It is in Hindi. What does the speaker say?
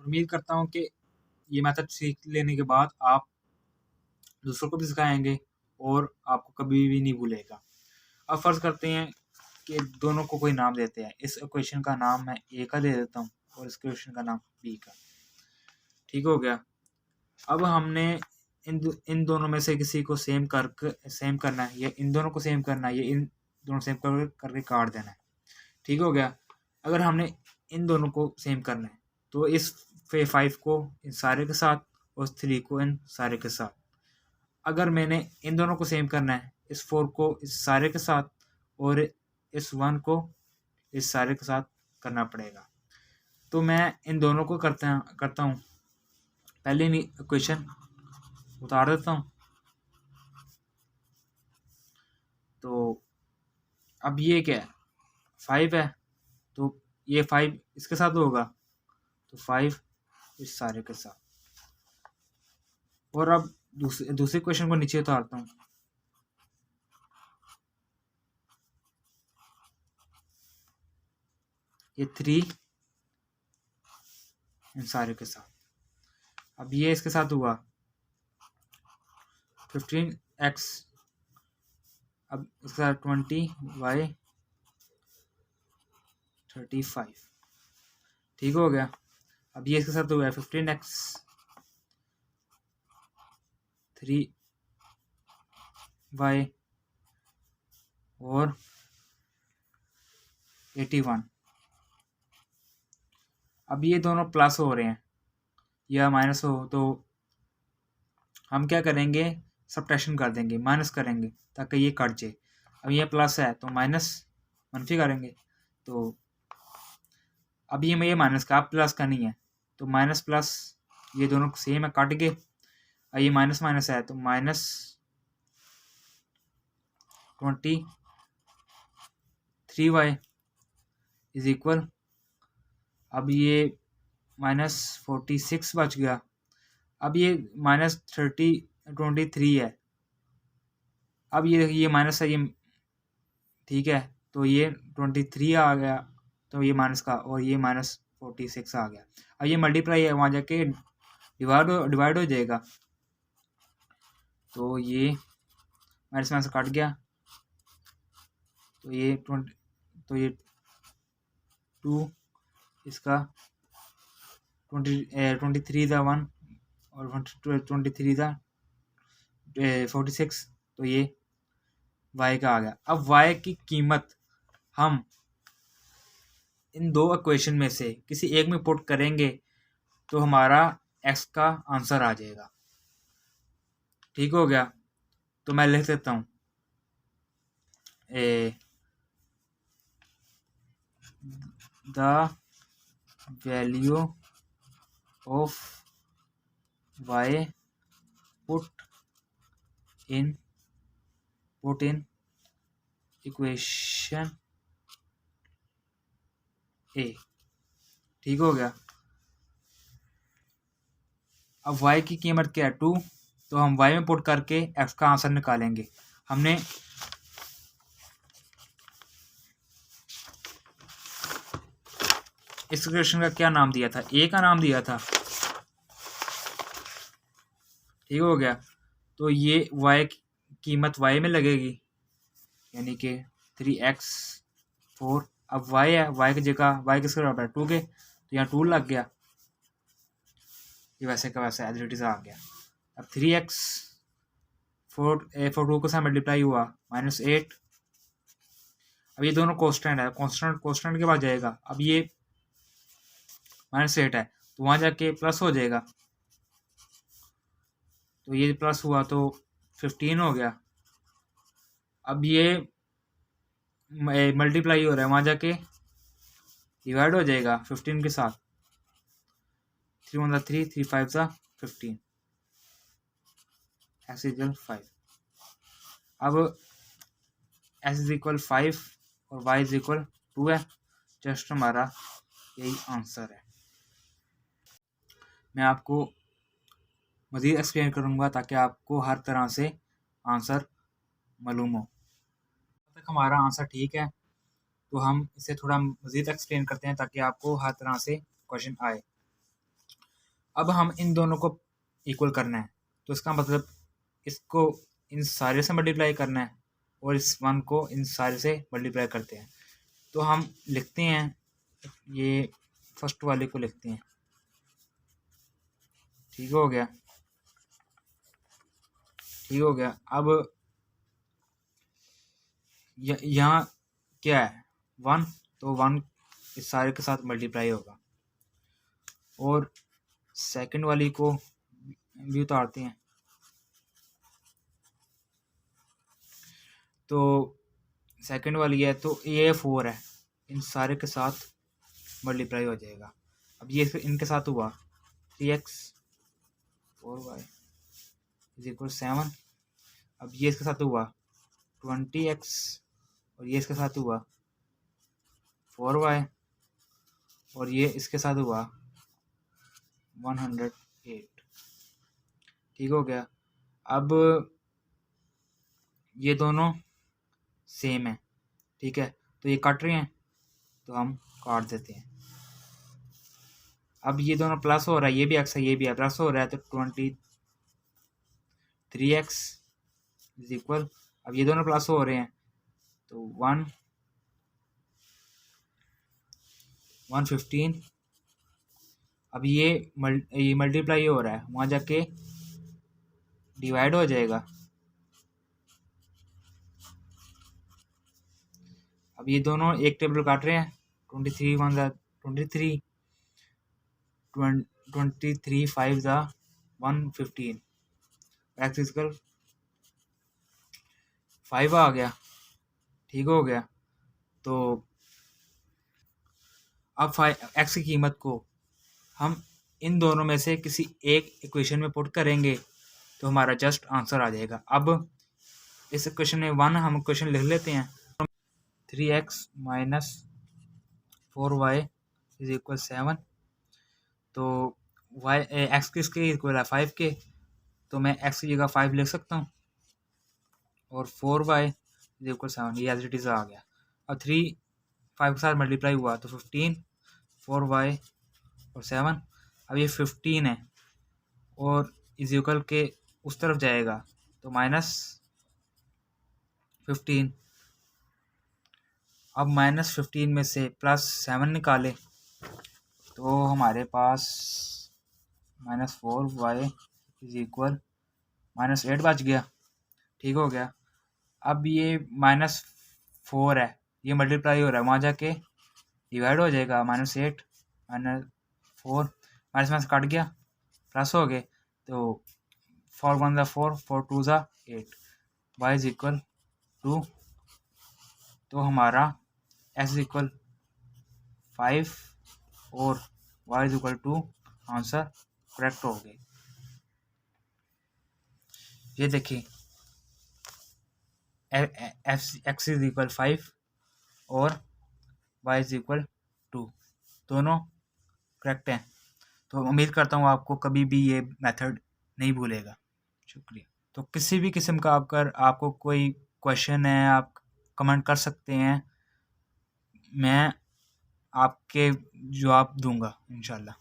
उम्मीद करता हूँ कि ये मेथड सीख लेने के बाद आप दूसरों को भी सिखाएँगे और आपको कभी भी नहीं भूलेगा। अब फ़र्ज़ करते हैं कि दोनों को कोई नाम देते हैं। इस इक्वेशन का नाम मैं ए का दे देता हूँ और इस इक्वेशन का नाम बी का। ठीक हो गया? अब हमने इन दोनों में से किसी को सेम करना है, या इन दोनों को सेम करना है, या इन दोनों सेम करके काट देना है। ठीक हो गया? अगर हमने इन दोनों को सेम करना है तो इस 5 को इन सारे के साथ और 3 को इन सारे के साथ। अगर मैंने इन दोनों को सेम करना है, इस 4 को इस सारे के साथ और इस 1 को इस सारे के साथ करना पड़ेगा। तो मैं इन दोनों को करता हूँ। पहले इक्वेशन उतार देता हूँ। तो अब ये क्या है, 5 है, तो ये 5 इसके साथ होगा, तो 5 इस सारे के साथ। और अब दूसरे क्वेश्चन को नीचे उतारता हूँ। ये 3 इन सारे के साथ। अब ये इसके साथ हुआ 15x, अब इसके साथ 20y 35। ठीक हो गया? अब ये इसके साथ हुआ है 15x 3y और 81। अब ये दोनों प्लस हो रहे हैं या माइनस हो, तो हम क्या करेंगे, सब्ट्रैक्शन कर देंगे, माइनस करेंगे ताकि ये कट जाए। अब ये प्लस है तो माइनस मनफी करेंगे, तो अब ये माइनस का, अब प्लस का नहीं है, तो माइनस प्लस ये दोनों सेम है, कट गए। अब ये माइनस माइनस है तो माइनस 23y इज इक्वल, अब ये माइनस 46 बच गया। अब ये माइनस 23 है, अब ये माइनस है, ये ठीक है, तो ये 23 आ गया, तो ये माइनस का, और ये माइनस 46 आ गया। अब ये मल्टीप्लाई है, वहाँ जाके डिवाइड हो जाएगा, तो ये माइनस माइनस कट गया, तो ये 2 इसका 23 था 1 और 23 था 46, तो ये y का आ गया। अब y की कीमत हम इन दो इक्वेशन में से किसी एक में पुट करेंगे तो हमारा x का आंसर आ जाएगा। ठीक हो गया? तो मैं लिख देता हूँ the value of y put in equation A. ठीक हो गया? अब y की कीमत क्या है, 2, तो हम y में पुट करके x का आंसर निकालेंगे। हमने इस इक्वेशन का क्या नाम दिया था, a का नाम दिया था। ठीक हो गया? तो ये y की कीमत y में लगेगी, यानी कि 3x4। अब y है, y की जगह y किसके बराबर है, 2 के, तो यहाँ 2 लग गया, ये वैसे का वैसे एज इट इज आ गया। अब 3x 4 के साथ मल्टीप्लाई हुआ -8। अब ये दोनों कॉन्स्टेंट है, कॉन्स्टेंट के बाद जाएगा। अब ये -8 है तो वहाँ जाके प्लस हो जाएगा, तो ये प्लस हुआ तो 15 हो गया। अब ये मल्टीप्लाई हो रहा है, वहाँ जाके डिवाइड हो जाएगा 15 के साथ। 3 1 3, 3 5 15, x इक्वल 5। अब x इज इक्वल 5 और y इज इक्वल 2 है, जस्ट हमारा यही आंसर है। मैं आपको मज़ीद एक्सप्लेन करूँगा ताकि आपको हर तरह से आंसर मालूम हो। तब तक हमारा आंसर ठीक है, तो हम इसे थोड़ा मज़ीद एक्सप्लेन करते हैं ताकि आपको हर तरह से क्वेश्चन आए। अब हम इन दोनों को इक्वल करना है, तो इसका मतलब इसको इन सारे से मल्टीप्लाई करना है और इस 1 को इन सारे से मल्टीप्लाई करते हैं। तो हम लिखते हैं, ये फर्स्ट वाले को लिखते हैं, ठीक हो गया, ठीक हो गया। अब यहाँ क्या है 1, तो 1 इस सारे के साथ मल्टीप्लाई होगा। और सेकंड वाली को भी उतारते हैं, तो सेकंड वाली है तो ये 4 है, इन सारे के साथ मल्टीप्लाई हो जाएगा। अब ये इनके साथ हुआ 3x 4y = 7। अब ये इसके साथ हुआ 20x और ये इसके साथ हुआ 4y और ये इसके साथ हुआ 108, ठीक हो गया। अब ये दोनों सेम है, ठीक है, तो ये कट रहे हैं तो हम काट देते हैं। अब ये दोनों प्लस हो रहा है, ये भी x है ये भी है, प्लस हो रहा है, तो 23x = अब ये दोनों प्लस हो रहे हैं तो 115। अब ये मल्टीप्लाई हो रहा है, वहाँ जाके डिवाइड हो जाएगा। अब ये दोनों एक टेबल काट रहे हैं, 23 1 23, 23 5 115, x = 5 आ गया, ठीक हो गया। तो अब x की कीमत को हम इन दोनों में से किसी एक इक्वेशन में पुट करेंगे तो हमारा जस्ट आंसर आ जाएगा। अब इस इक्वेशन में 1 हम इक्वेशन लिख लेते हैं, 3x - 4y = 7। तो x किसके इक्वल है 5 के, तो मैं x की जगह 5 लिख सकता हूँ और 4y = 7, ये एज इट इज़ आ गया। अब 3 5 के साथ मल्टीप्लाई हुआ तो 15, 4y और 7। अब ये 15 है और इक्वल के उस तरफ जाएगा तो -15। अब -15 में से +7 निकाले तो हमारे पास -4y = -8 बच गया, ठीक हो गया। अब ये -4 है, ये मल्टीप्लाई हो रहा है, वहाँ जाके डिवाइड हो जाएगा, -8 -4 माइनस कट गया, प्लस हो गए, तो 4 1 4 4 2 8, y = 2। तो हमारा x = 5 और y = 2 आंसर करेक्ट हो गए। ये देखिए x = 5 और y = 2 दोनों करेक्ट हैं। तो उम्मीद करता हूँ आपको कभी भी ये मेथड नहीं भूलेगा। शुक्रिया। तो किसी भी किस्म का अगर आपको कोई क्वेश्चन है आप कमेंट कर सकते हैं, मैं आपके जवाब दूंगा इंशाल्लाह।